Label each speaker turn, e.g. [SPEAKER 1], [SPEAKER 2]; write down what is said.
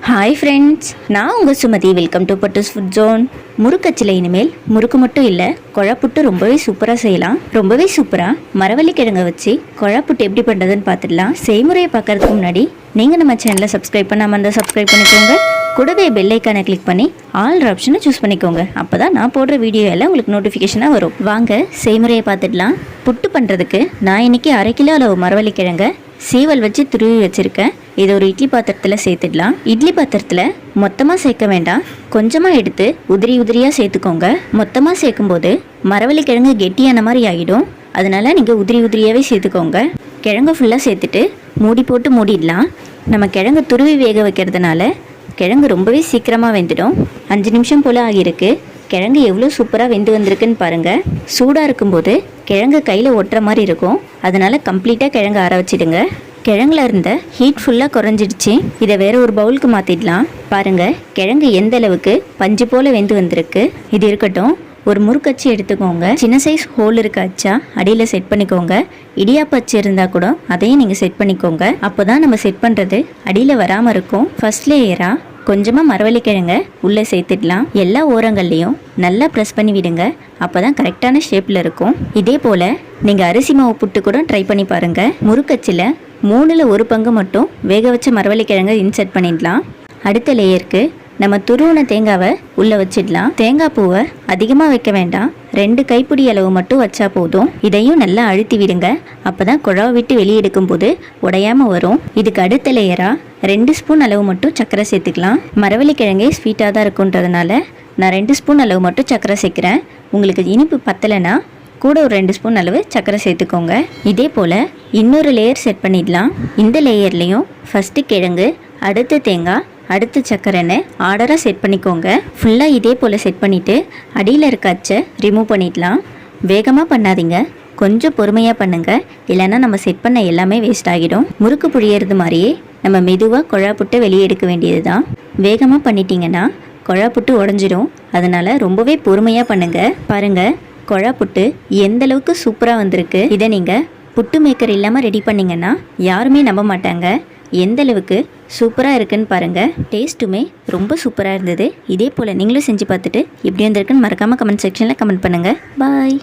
[SPEAKER 1] Hi friends, நான் உங்கள் Sumathi. Welcome to Pattus food zone. முறுக்கச்சில் இனிமேல் முறுக்கு மட்டும் இல்லை, குழப்புட்டு ரொம்பவே சூப்பராக செய்யலாம். ரொம்பவே சூப்பராக மரவள்ளிக்கிழங்கை வச்சு குழப்புட்டு எப்படி பண்ணுறதுன்னு பார்த்துடலாம். செய்முறையை பார்க்கறதுக்கு முன்னாடி நீங்கள் நம்ம சேனலை சப்ஸ்கிரைப் பண்ணாமல் இருந்தால் சப்ஸ்கிரைப் பண்ணிக்கோங்க. கூடவே பெல் ஐக்கானை கிளிக் பண்ணி ஆல் ஆப்ஷனை சூஸ் பண்ணிக்கோங்க. அப்போ தான் நான் போடுற வீடியோ எல்லாம் உங்களுக்கு நோட்டிஃபிகேஷனாக வரும். வாங்க செய்முறையை பார்த்துடலாம். புட்டு பண்ணுறதுக்கு நான் இன்றைக்கி 1/2 கிலோ அளவு மரவள்ளிக்கிழங்கை சீவல் வச்சு துருவி வச்சுருக்கேன். இதை ஒரு இட்லி பாத்திரத்தில் சேர்த்துடலாம். இட்லி பாத்திரத்தில் மொத்தமாக சேர்க்க வேண்டாம், கொஞ்சமாக எடுத்து உதிரி உதிரியாக சேர்த்துக்கோங்க. மொத்தமாக சேர்க்கும்போது மரவள்ளிக்கிழங்கு கெட்டியான மாதிரி ஆகிடும். அதனால் நீங்கள் உதிரி உதிரியாகவே சேர்த்துக்கோங்க. கிழங்கு ஃபுல்லாக சேர்த்துட்டு மூடி போட்டு மூடிடலாம். நம்ம கிழங்கு துருவி வேக வைக்கிறதுனால கிழங்கு ரொம்பவே சீக்கிரமாக வெந்துடும். 5 நிமிஷம் போல் ஆகியிருக்கு. கிழங்கு எவ்வளோ சூப்பராக வெந்து வந்திருக்குன்னு பாருங்கள். சூடாக இருக்கும்போது கிழங்கு கையில் ஒட்டுற மாதிரி இருக்கும். அதனால் கம்ப்ளீட்டாக கிழங்கு ஆற வச்சிடுங்க. கிழங்குல இருந்த ஹீட் ஃபுல்லாக குறைஞ்சிடுச்சு. இதை வேறு ஒரு பவுலுக்கு மாற்றிடலாம். பாருங்கள், கிழங்கு எந்த அளவுக்கு பஞ்சு போல் வெந்து வந்திருக்கு. இது இருக்கட்டும். ஒரு முறுக்கச்சு எடுத்துக்கோங்க. சின்ன சைஸ் ஹோல் இருக்க அச்சா அடியில் செட் பண்ணிக்கோங்க. இடியாப்ப அச்சு இருந்தால் கூட அதையும் நீங்கள் செட் பண்ணிக்கோங்க. அப்போ தான் நம்ம செட் பண்ணுறது அடியில் வராமல் இருக்கும். ஃபர்ஸ்ட் லேயராக கொஞ்சமாக மரவள்ளிக்கிழங்க உள்ளே சேர்த்துடலாம். எல்லா ஓரங்கள்லையும் நல்லா ப்ரெஸ் பண்ணி விடுங்க. அப்போ தான் கரெக்டான ஷேப்பில் இருக்கும். இதே போல் நீங்கள் அரிசி மாவு புட்டு கூட ட்ரை பண்ணி பாருங்கள். முறுக்கச்சில் 3ல் 1 பங்கு மட்டும் வேக வச்ச மரவள்ளிக்கிழங்க இன்சர்ட் பண்ணிடலாம். அடுத்த லேயருக்கு நம்ம துருவன தேங்காவை உள்ளே வச்சிடலாம். தேங்காய் பூவை அதிகமாக வைக்க வேண்டாம், 2 கைப்பிடி அளவு மட்டும் வச்சா போதும். இதையும் நல்லா அழுத்தி விடுங்க. அப்போ தான் குழாவை விட்டு வெளியே எடுக்கும்போது உடையாமல் வரும். இதுக்கு அடுத்த லேயராக 2 ஸ்பூன் அளவு மட்டும் சர்க்கரை சேர்த்துக்கலாம். மரவள்ளிக்கிழங்கே ஸ்வீட்டாக தான் இருக்குன்றதுனால நான் 2 ஸ்பூன் அளவு மட்டும் சர்க்கரை சேர்க்குறேன். உங்களுக்கு இனிப்பு பத்தலைன்னா கூட ஒரு 2 ஸ்பூன் அளவு சர்க்கரை சேர்த்துக்கோங்க. இதே போல் இன்னொரு லேயர் செட் பண்ணிடலாம். இந்த லேயர்லேயும் ஃபஸ்ட்டு கிழங்கு, அடுத்து தேங்காய், அடுத்து சர்க்கரைன்னு ஆர்டராக செட் பண்ணிக்கோங்க. ஃபுல்லாக இதே போல் செட் பண்ணிவிட்டு அடியில் இருக்க அச்சை ரிமூவ் பண்ணிடலாம். வேகமாக பண்ணாதீங்க, கொஞ்சம் பொறுமையாக பண்ணுங்கள். இல்லைன்னா நம்ம செட் பண்ண எல்லாமே வேஸ்ட் ஆகிடும். முறுக்கு புழியறது மாதிரியே நம்ம மெதுவாக குழாப்புட்டு வெளியே எடுக்க வேண்டியது தான். வேகமாக பண்ணிட்டீங்கன்னா குழாப்புட்டு உடஞ்சிடும். அதனால் ரொம்பவே பொறுமையாக பண்ணுங்கள். பாருங்கள், குழாப்புட்டு எந்த அளவுக்கு சூப்பராக வந்திருக்கு. இதை நீங்கள் புட்டு மேக்கர் இல்லாமல் ரெடி பண்ணிங்கன்னா யாருமே நம்ப மாட்டாங்க. எந்த அளவுக்கு சூப்பராக இருக்குன்னு பாருங்கள். டேஸ்ட்டுமே ரொம்ப சூப்பராக இருந்தது. இதே போல் நீங்களும் செஞ்சு பார்த்துட்டு எப்படி வந்திருக்குன்னு மறக்காமல் கமெண்ட் செக்ஷனில் கமெண்ட் பண்ணுங்கள். பாய்.